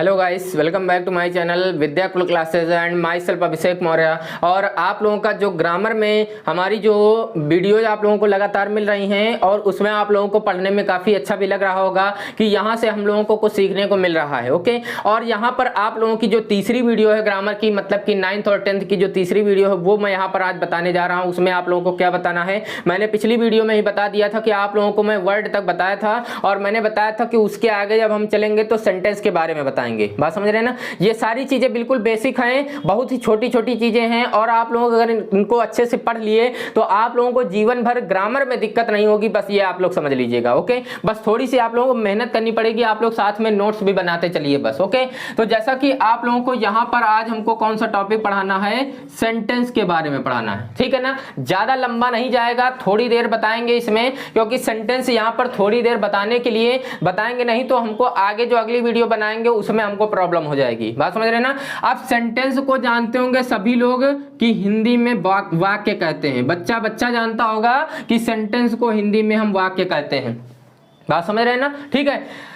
Hello guys, welcome back to my channel Vidyakul classes and myself Abhishek Maurya. और आप लोगों का जो ग्रामर में हमारी जो वीडियोज आप लोगों को लगातार मिल रही हैं और उसमें आप लोगों को पढ़ने में काफ़ी अच्छा भी लग रहा होगा कि यहाँ से हम लोगों को कुछ सीखने को मिल रहा है। ओके, और यहाँ पर आप लोगों की जो तीसरी वीडियो है ग्रामर की, मतलब कि 9th और 10th की जो तीसरी वीडियो है वो मैं यहाँ पर आज बताने जा रहा हूँ। उसमें आप लोगों को क्या बताना है, मैंने पिछली वीडियो में ही बता दिया था कि आप लोगों को मैं वर्ड तक बताया था और मैंने बताया था कि उसके आगे जब हम चलेंगे तो सेंटेंस के बारे में बताएंगे। बात समझ रहे हैं ना। ये सारी चीजें बिल्कुल बेसिक हैं, बहुत ही छोटी छोटी चीजें हैं और आप लोग अगर इनको अच्छे से पढ़ लिए तो आप लोगों को जीवन भर ग्रामर में दिक्कत नहीं होगी। बस ये आप लोग समझ लीजिएगा। ओके, बस थोड़ी सी आप लोगों को मेहनत करनी पड़ेगी, आप लोग साथ में नोट्स भी बनाते चलिए बस। ओके, तो जैसा कि आप लोगों को यहाँ पर आज हमको कौन सा टॉपिक पढ़ाना है, सेंटेंस के बारे में पढ़ाना है। ठीक है ना, ज्यादा लंबा नहीं जाएगा, थोड़ी देर बताएंगे इसमें, क्योंकि सेंटेंस यहाँ पर थोड़ी देर बताने के लिए बताएंगे, नहीं तो हमको आगे जो अगली वीडियो बनाएंगे उसमें हमको प्रॉब्लम हो जाएगी। बात समझ रहे हैं ना। आप सेंटेंस को जानते होंगे सभी लोग कि हिंदी में वाक्य कहते हैं। बच्चा जानता होगा कि सेंटेंस को हिंदी में हम वाक्य कहते हैं। बात समझ रहे हैं ना। ठीक है,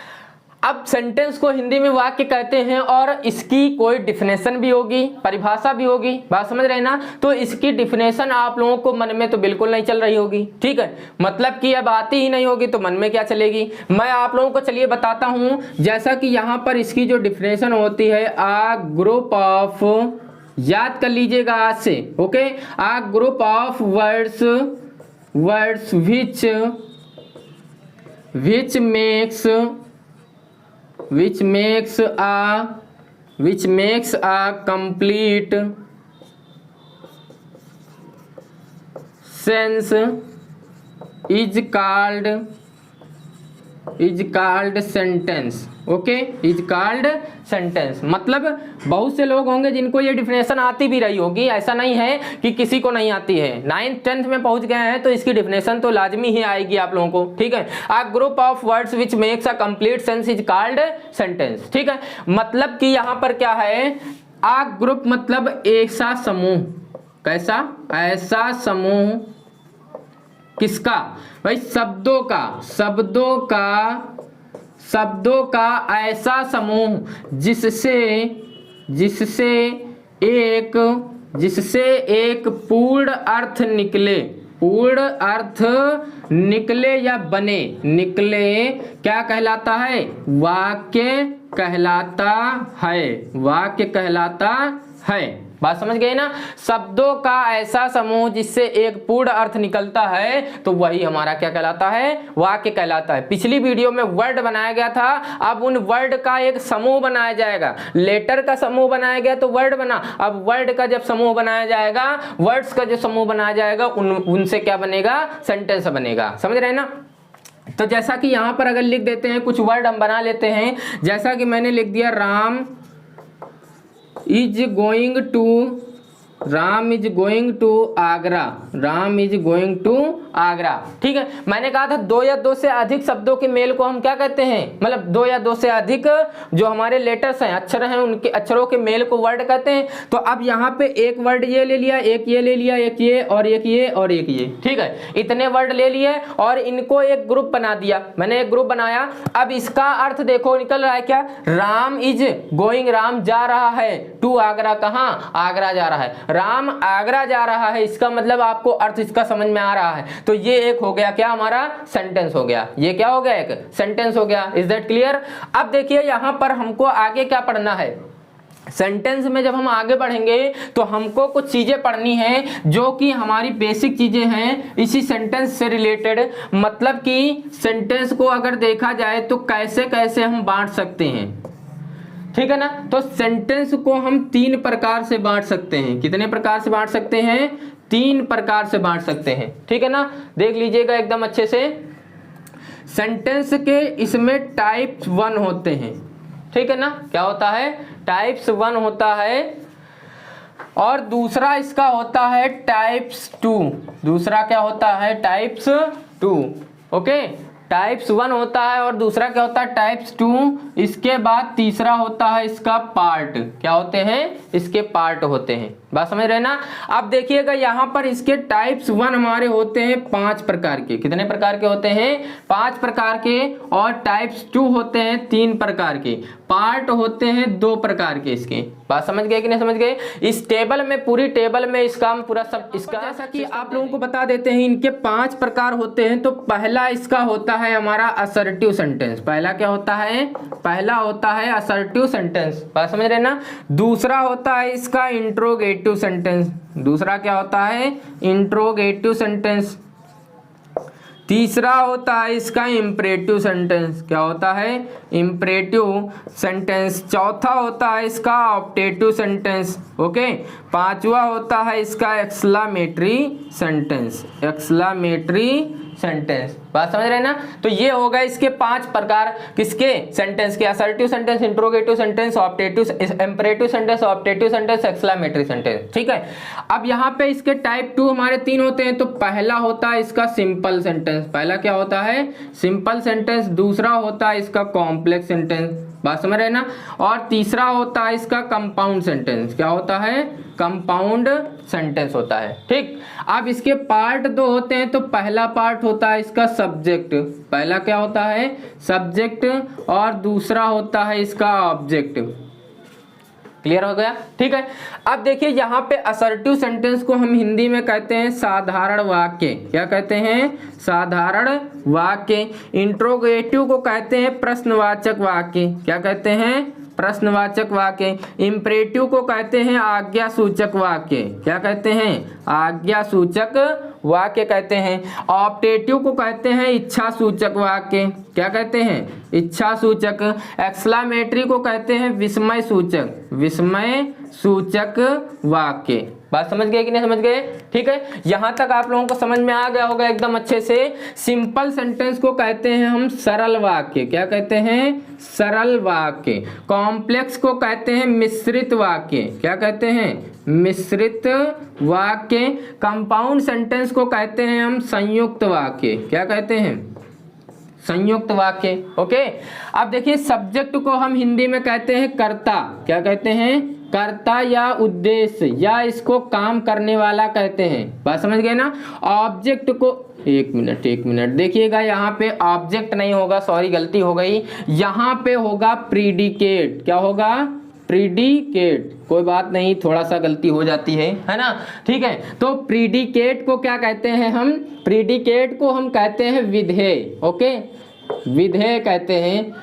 अब सेंटेंस को हिंदी में वाक्य कहते हैं और इसकी कोई डिफिनेशन भी होगी, परिभाषा भी होगी। बात समझ रहे हैं ना। तो इसकी डिफिनेशन आप लोगों को मन में तो बिल्कुल नहीं चल रही होगी। ठीक है, मतलब कि अब आती ही नहीं होगी तो मन में क्या चलेगी। मैं आप लोगों को चलिए बताता हूं। जैसा कि यहां पर इसकी जो डिफिनेशन होती है, आ ग्रुप ऑफ, याद कर लीजिएगा आज से। Okay, a group of words which makes a complete sense is called sentence. Okay, is called sentence. मतलब बहुत से लोग होंगे जिनको ये डिफिनेशन आती भी रही होगी, ऐसा नहीं है कि किसी को नहीं आती है। 9th 10th में पहुंच गए हैं तो इसकी डिफिनेशन तो लाजमी ही आएगी आप लोगों को। ठीक है, a group of words which makes a complete sense is called sentence. ठीक है, मतलब कि यहां पर क्या है, अ ग्रुप मतलब ऐसा समूह। कैसा? ऐसा समूह। किसका भाई? शब्दों का ऐसा समूह जिससे एक पूर्ण अर्थ निकले या बने। क्या कहलाता है? वाक्य कहलाता है। बात समझ गए ना। शब्दों का ऐसा समूह जिससे एक पूर्ण अर्थ निकलता है तो वही हमारा क्या कहलाता है? वाक्य कहलाता है। पिछली वीडियो में वर्ड बनाया गया था, अब उन वर्ड का एक समूह बनाया जाएगा। लेटर का समूह बनाया गया तो वर्ड बना, अब वर्ड का जब समूह बनाया जाएगा, वर्ड्स का जो समूह बनाया जाएगा उनसे क्या बनेगा? सेंटेंस बनेगा। समझ रहे हैं ना। तो जैसा कि यहां पर अगर लिख देते हैं, कुछ वर्ड हम बना लेते हैं। जैसा कि मैंने लिख दिया, Ram is going to Agra. ठीक है, मैंने कहा था 2 या 2 से अधिक शब्दों के मेल को हम क्या कहते हैं, मतलब 2 या 2 से अधिक जो हमारे लेटर्स हैं, अक्षर हैं, उनके अक्षरों के मेल को वर्ड कहते हैं। तो अब यहाँ पे एक वर्ड ये ले लिया, एक ये ले लिया, एक ये और एक ये और एक ये। ठीक है, इतने वर्ड ले लिए और इनको एक ग्रुप बना दिया। मैंने एक ग्रुप बनाया। अब इसका अर्थ देखो निकल रहा है क्या? राम इज गोइंग, राम जा रहा है, टू आगरा, कहाँ? आगरा जा रहा है। राम आगरा जा रहा है, इसका मतलब आपको अर्थ इसका समझ में आ रहा है। तो ये एक हो गया क्या हमारा? सेंटेंस हो गया। ये क्या हो गया? एक सेंटेंस हो गया। Is that clear? अब देखिए यहां पर हमको आगे क्या पढ़ना है। सेंटेंस में जब हम आगे बढ़ेंगे तो हमको कुछ चीजें पढ़नी है जो कि हमारी बेसिक चीजें हैं इसी सेंटेंस से रिलेटेड। मतलब कि सेंटेंस को अगर देखा जाए तो कैसे कैसे हम बांट सकते हैं। ठीक है ना। तो सेंटेंस को हम 3 प्रकार से बांट सकते हैं। कितने प्रकार से बांट सकते हैं? 3 प्रकार से बांट सकते हैं। ठीक है ना, देख लीजिएगा एकदम अच्छे से। सेंटेंस के इसमें टाइप्स 1 होते हैं। ठीक है ना, क्या होता है? टाइप्स 1 होता है और दूसरा इसका होता है टाइप्स 2। दूसरा क्या होता है? टाइप्स 2। ओके, टाइप्स 1 होता है और दूसरा क्या होता है? टाइप्स 2। इसके बाद तीसरा होता है इसका पार्ट। क्या होते हैं? इसके पार्ट होते हैं। बात समझ रहे ना। अब देखिएगा यहाँ पर इसके टाइप्स 1 हमारे होते हैं 5 प्रकार के। कितने प्रकार के होते हैं? 5 प्रकार के। और टाइप्स 2 होते हैं 3 प्रकार के। पार्ट होते हैं 2 प्रकार के इसके। बात समझ गए कि नहीं समझ गए? इस टेबल में, पूरी टेबल में इसका हम पूरा सब इसका जैसा कि आप लोगों को बता देते हैं, इनके 5 प्रकार होते हैं। तो पहला इसका होता है हमारा असर्टिव सेंटेंस। पहला क्या होता है? पहला होता है असर्टिव सेंटेंस। बात समझ रहे ना? दूसरा होता है इसका इंट्रोगेटिव सेंटेंस। दूसरा क्या होता है? Interrogative sentence. तीसरा होता है इसका इंपरेटिव सेंटेंस। क्या होता है? Imperative sentence. चौथा होता है इसका ऑप्टेटिव सेंटेंस। ओके। पांचवा होता है इसका एक्सक्लेमेटरी सेंटेंस। Exclamatory sentence. बात समझ रहे हैं ना? तो ये हो गए इसके 5 प्रकार किसके? सेंटेंस के। Assertive sentence, interrogative sentence, optative, imperative sentence, optative sentence, exclamatory sentence. ठीक है। अब यहाँ पे इसके टाइप 2 हमारे 3 होते हैं। तो पहला होता है इसका सिंपल सेंटेंस। पहला क्या होता है? Simple sentence. दूसरा होता है इसका कॉम्प्लेक्स सेंटेंस। बात समझ रहे हैं ना? और तीसरा होता है इसका कंपाउंड सेंटेंस। क्या होता है? कंपाउंड सेंटेंस होता है। ठीक। अब इसके पार्ट 2 होते हैं। तो पहला पार्ट होता है इसका सब्जेक्ट। पहला क्या होता है? सब्जेक्ट। और दूसरा होता है इसका ऑब्जेक्ट। क्लियर हो गया? ठीक है। अब देखिए यहाँ पे असर्टिव सेंटेंस को हम हिंदी में कहते हैं साधारण वाक्य। क्या कहते हैं? साधारण वाक्य। इंट्रोगेटिव को कहते हैं प्रश्नवाचक वाक्य। क्या कहते हैं? प्रश्नवाचक वाक्य। इंपरेटिव को कहते हैं आज्ञा सूचक वाक्य। क्या कहते हैं? आज्ञा सूचक वाक्य कहते हैं। ऑप्टेटिव को कहते हैं इच्छा सूचक वाक्य। क्या कहते हैं? इच्छा सूचक। एक्सक्लेमेटरी को कहते हैं विस्मय सूचक। विस्मय सूचक वाक्य। बात समझ गए कि नहीं समझ गए? ठीक है। यहां तक आप लोगों को समझ में आ गया होगा एकदम अच्छे से। सिंपल सेंटेंस को कहते हैं हम सरल वाक्य। क्या कहते हैं? सरल वाक्य। कॉम्प्लेक्स को कहते हैं मिश्रित वाक्य। क्या कहते हैं? मिश्रित वाक्य। कंपाउंड सेंटेंस को कहते हैं हम संयुक्त वाक्य। क्या कहते हैं? संयुक्त वाक्य। ओके। अब देखिए सब्जेक्ट को हम हिंदी में कहते हैं कर्ता। क्या कहते हैं? कर्ता या उद्देश्य या इसको काम करने वाला कहते हैं। बात समझ गए ना? ऑब्जेक्ट को एक मिनट देखिएगा, यहाँ पे ऑब्जेक्ट नहीं होगा, सॉरी गलती हो गई। यहाँ पे होगा प्रीडिकेट। क्या होगा? प्रीडिकेट। कोई बात नहीं, थोड़ा सा गलती हो जाती है ना? ठीक है। तो प्रीडिकेट को क्या कहते हैं हम? प्रीडिकेट को हम कहते हैं विधेय। ओके, विधेय कहते हैं।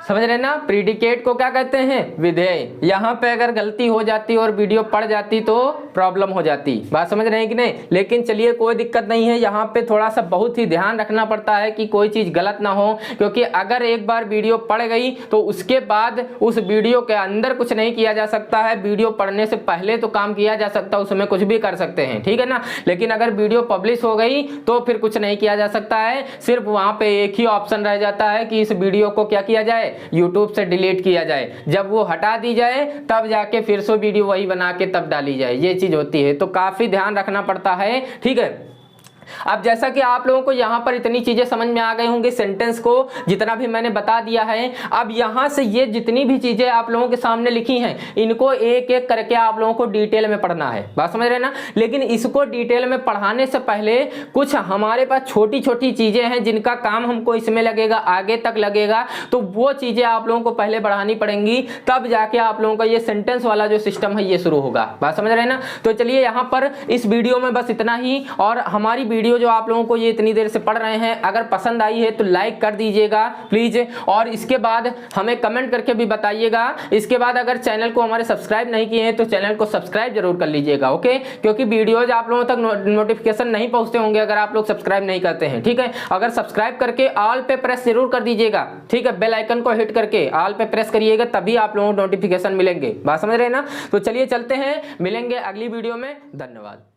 समझ रहे ना? प्रीडिकेट को क्या कहते हैं? विधेय। यहाँ पे अगर गलती हो जाती और वीडियो पड़ जाती तो प्रॉब्लम हो जाती। बात समझ रहे हैं कि नहीं? लेकिन चलिए कोई दिक्कत नहीं है। यहाँ पे थोड़ा सा बहुत ही ध्यान रखना पड़ता है कि कोई चीज़ गलत ना हो, क्योंकि अगर एक बार वीडियो पड़ गई तो उसके बाद उस वीडियो के अंदर कुछ नहीं किया जा सकता है। वीडियो पढ़ने से पहले तो काम किया जा सकता है, उसमें कुछ भी कर सकते हैं। ठीक है ना? लेकिन अगर वीडियो पब्लिश हो गई तो फिर कुछ नहीं किया जा सकता है। सिर्फ वहाँ पे एक ही ऑप्शन रह जाता है कि इस वीडियो को क्या किया जाए? YouTube से डिलीट किया जाए। जब वो हटा दी जाए तब जाके फिर से वीडियो वही बना के तब डाली जाए। ये चीज होती है, तो काफी ध्यान रखना पड़ता है। ठीक है। अब जैसा कि आप लोगों को यहाँ पर इतनी चीजें समझ में आ गई होंगी, सेंटेंस को जितना भी मैंने बता दिया है। अब यहाँ से ये जितनी भी चीजें आप लोगों के सामने लिखी हैं, इनको एक एक करके आप लोगों को डिटेल में पढ़ना है। बात समझ रहे हैं ना? लेकिन इसको डिटेल में पढ़ाने से पहले कुछ हमारे पास छोटी छोटी चीजें हैं जिनका काम हमको इसमें लगेगा, आगे तक लगेगा। तो वो चीजें आप लोगों को पहले बढ़ानी पड़ेंगी, तब जाके आप लोगों का ये सेंटेंस वाला जो सिस्टम है ये शुरू होगा। बात समझ रहे हैं ना? तो चलिए यहाँ पर इस वीडियो में बस इतना ही। और हमारी वीडियो जो आप लोगों को ये इतनी देर से पढ़ रहे हैं, अगर पसंद आई है तो लाइक कर दीजिएगा प्लीज। और इसके बाद हमें कमेंट करके भी बताइएगा। इसके बाद अगर चैनल को हमारे सब्सक्राइब नहीं किए हैं तो चैनल को सब्सक्राइब जरूर कर लीजिएगा। ओके, क्योंकि वीडियोज आप लोगों तक नोटिफिकेशन नहीं पहुंचते होंगे अगर आप लोग सब्सक्राइब नहीं करते हैं। ठीक है। अगर सब्सक्राइब करके ऑल पे प्रेस जरूर कर दीजिएगा। ठीक है, बेल आइकन को हिट करके ऑल पे प्रेस करिएगा, तभी आप लोगों को नोटिफिकेशन मिलेंगे। बात समझ रहे हैं ना? तो चलिए चलते हैं, मिलेंगे अगली वीडियो में। धन्यवाद।